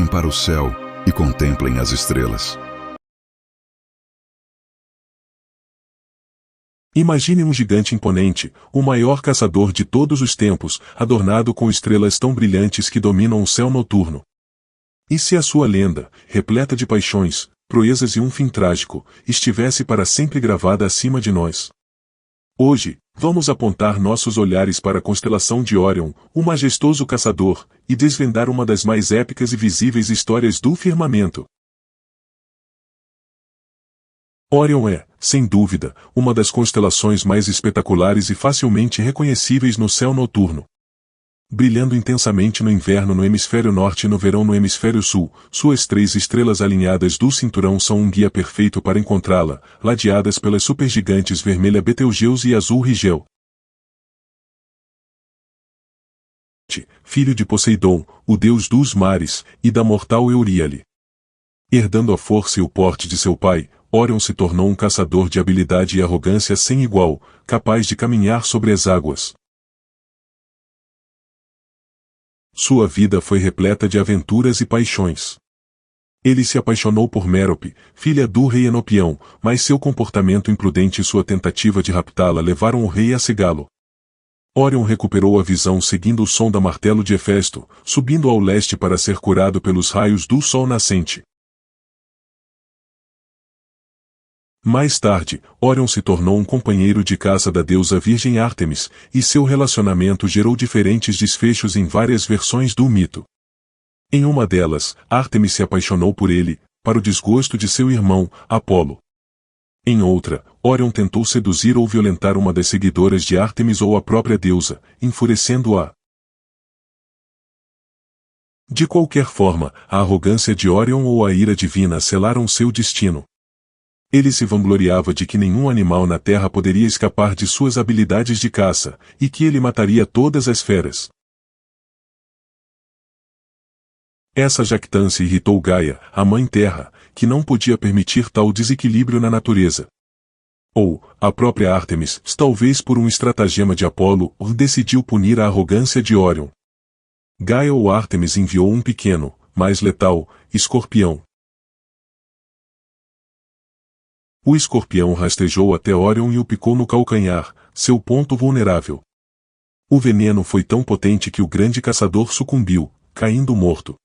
para o céu e contemplem as estrelas. Imagine um gigante imponente, o maior caçador de todos os tempos, adornado com estrelas tão brilhantes que dominam o céu noturno. E se a sua lenda, repleta de paixões, proezas e um fim trágico, estivesse para sempre gravada acima de nós? Hoje, vamos apontar nossos olhares para a constelação de Órion, o majestoso caçador, e desvendar uma das mais épicas e visíveis histórias do firmamento. Órion é, sem dúvida, uma das constelações mais espetaculares e facilmente reconhecíveis no céu noturno. Brilhando intensamente no inverno no hemisfério norte e no verão no hemisfério sul, suas 3 estrelas alinhadas do cinturão são um guia perfeito para encontrá-la, ladeadas pelas supergigantes vermelha Betelgeuse e azul Rigel. Filho de Poseidon, o deus dos mares, e da mortal Euríale. Herdando a força e o porte de seu pai, Órion se tornou um caçador de habilidade e arrogância sem igual, capaz de caminhar sobre as águas. Sua vida foi repleta de aventuras e paixões. Ele se apaixonou por Mérope, filha do rei Enopião, mas seu comportamento imprudente e sua tentativa de raptá-la levaram o rei a cegá-lo. Órion recuperou a visão seguindo o som da martelo de Hefesto, subindo ao leste para ser curado pelos raios do sol nascente. Mais tarde, Órion se tornou um companheiro de caça da deusa virgem Ártemis, e seu relacionamento gerou diferentes desfechos em várias versões do mito. Em uma delas, Ártemis se apaixonou por ele, para o desgosto de seu irmão, Apolo. Em outra, Órion tentou seduzir ou violentar uma das seguidoras de Ártemis ou a própria deusa, enfurecendo-a. De qualquer forma, a arrogância de Órion ou a ira divina selaram seu destino. Ele se vangloriava de que nenhum animal na terra poderia escapar de suas habilidades de caça, e que ele mataria todas as feras. Essa jactância irritou Gaia, a Mãe Terra, que não podia permitir tal desequilíbrio na natureza. Ou, a própria Ártemis, talvez por um estratagema de Apolo, decidiu punir a arrogância de Órion. Gaia ou Ártemis enviou um pequeno, mas letal, escorpião. O escorpião rastejou até Órion e o picou no calcanhar, seu ponto vulnerável. O veneno foi tão potente que o grande caçador sucumbiu, caindo morto.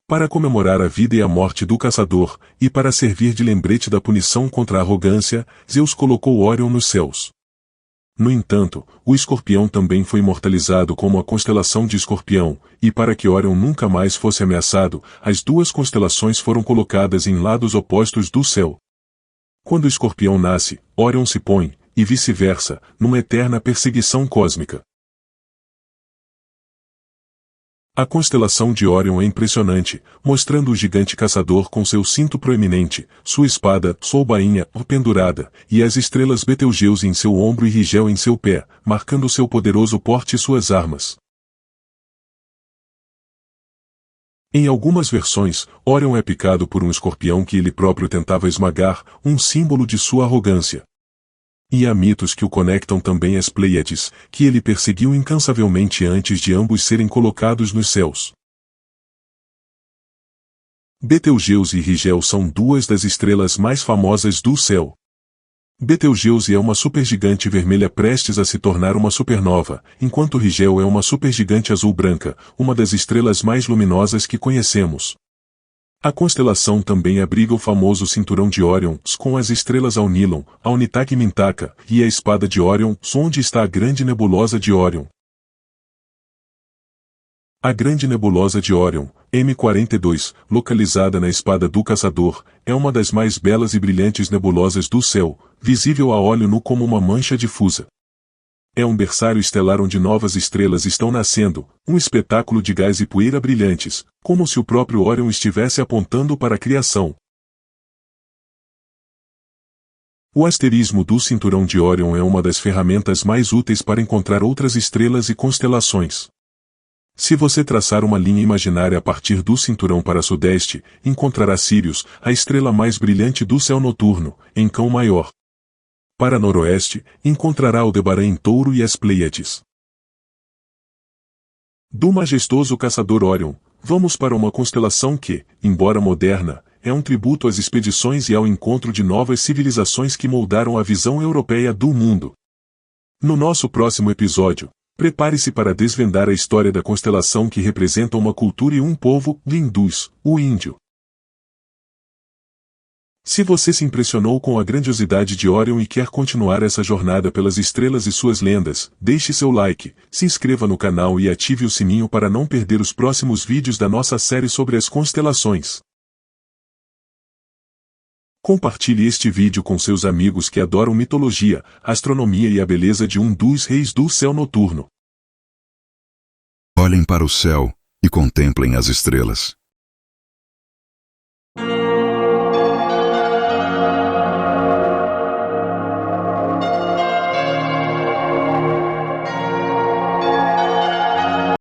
Para comemorar a vida e a morte do caçador, e para servir de lembrete da punição contra a arrogância, Zeus colocou Órion nos céus. No entanto, o escorpião também foi imortalizado como a constelação de Escorpião, e para que Órion nunca mais fosse ameaçado, as 2 constelações foram colocadas em lados opostos do céu. Quando o escorpião nasce, Órion se põe, e vice-versa, numa eterna perseguição cósmica. A constelação de Órion é impressionante, mostrando o gigante caçador com seu cinto proeminente, sua espada, sua bainha, pendurada, e as estrelas Betelgeuse em seu ombro e Rigel em seu pé, marcando seu poderoso porte e suas armas. Em algumas versões, Órion é picado por um escorpião que ele próprio tentava esmagar, um símbolo de sua arrogância. E há mitos que o conectam também às Pleiades, que ele perseguiu incansavelmente antes de ambos serem colocados nos céus. Betelgeuse e Rigel são 2 das estrelas mais famosas do céu. Betelgeuse é uma supergigante vermelha prestes a se tornar uma supernova, enquanto Rigel é uma supergigante azul-branca, uma das estrelas mais luminosas que conhecemos. A constelação também abriga o famoso cinturão de Órion, com as estrelas Aunilon, Aunitaq e Mintaka, e a espada de Órion, onde está a grande nebulosa de Órion. A grande nebulosa de Órion, M42, localizada na espada do caçador, é uma das mais belas e brilhantes nebulosas do céu, visível a olho nu como uma mancha difusa. É um berçário estelar onde novas estrelas estão nascendo, um espetáculo de gás e poeira brilhantes, como se o próprio Órion estivesse apontando para a criação. O asterismo do cinturão de Órion é uma das ferramentas mais úteis para encontrar outras estrelas e constelações. Se você traçar uma linha imaginária a partir do cinturão para sudeste, encontrará Sírius, a estrela mais brilhante do céu noturno, em Cão Maior. Para noroeste, encontrará Aldebaran em Touro e as Pleiades. Do majestoso caçador Órion, vamos para uma constelação que, embora moderna, é um tributo às expedições e ao encontro de novas civilizações que moldaram a visão europeia do mundo. No nosso próximo episódio, prepare-se para desvendar a história da constelação que representa uma cultura e um povo, Indus, o índio. Se você se impressionou com a grandiosidade de Órion e quer continuar essa jornada pelas estrelas e suas lendas, deixe seu like, se inscreva no canal e ative o sininho para não perder os próximos vídeos da nossa série sobre as constelações. Compartilhe este vídeo com seus amigos que adoram mitologia, astronomia e a beleza de um dos reis do céu noturno. Olhem para o céu e contemplem as estrelas.